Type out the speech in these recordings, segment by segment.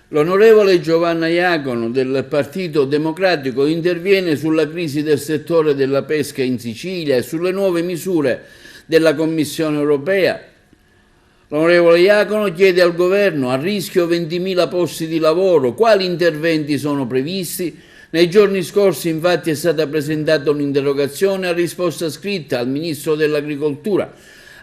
L'onorevole Giovanna Iacono del Partito Democratico interviene sulla crisi del settore della pesca in Sicilia e sulle nuove misure della Commissione europea. L'onorevole Iacono chiede al governo: a rischio 20.000 posti di lavoro, quali interventi sono previsti? Nei giorni scorsi infatti è stata presentata un'interrogazione a risposta scritta al Ministro dell'Agricoltura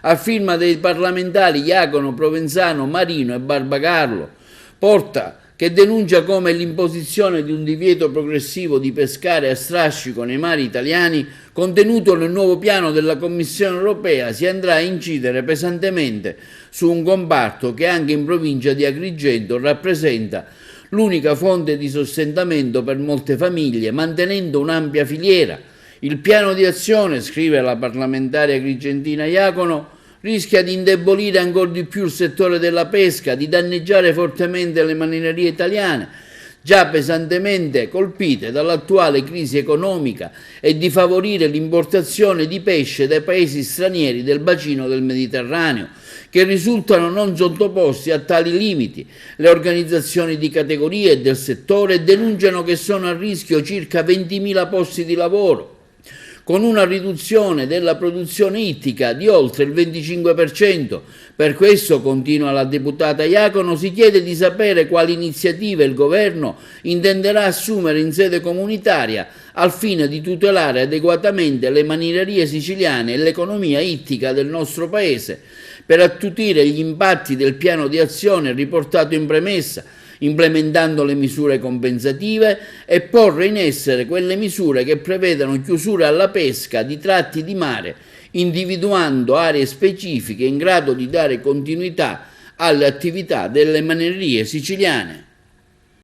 a firma dei parlamentari Iacono, Provenzano, Marino e Barbagallo, Porta, che denuncia come l'imposizione di un divieto progressivo di pescare a strascico nei mari italiani, contenuto nel nuovo piano della Commissione europea, si andrà a incidere pesantemente su un comparto che anche in provincia di Agrigento rappresenta l'unica fonte di sostentamento per molte famiglie, mantenendo un'ampia filiera. Il piano di azione, scrive la parlamentare agrigentina Iacono, rischia di indebolire ancora di più il settore della pesca, di danneggiare fortemente le marinerie italiane, già pesantemente colpite dall'attuale crisi economica, e di favorire l'importazione di pesce dai paesi stranieri del bacino del Mediterraneo, che risultano non sottoposti a tali limiti. Le organizzazioni di categoria e del settore denunciano che sono a rischio circa 20.000 posti di lavoro, con una riduzione della produzione ittica di oltre il 25%. Per questo, continua la deputata Iacono, si chiede di sapere quali iniziative il governo intenderà assumere in sede comunitaria al fine di tutelare adeguatamente le marinerie siciliane e l'economia ittica del nostro Paese, per attutire gli impatti del piano di azione riportato in premessa, implementando le misure compensative e porre in essere quelle misure che prevedano chiusure alla pesca di tratti di mare, individuando aree specifiche in grado di dare continuità alle attività delle marinerie siciliane.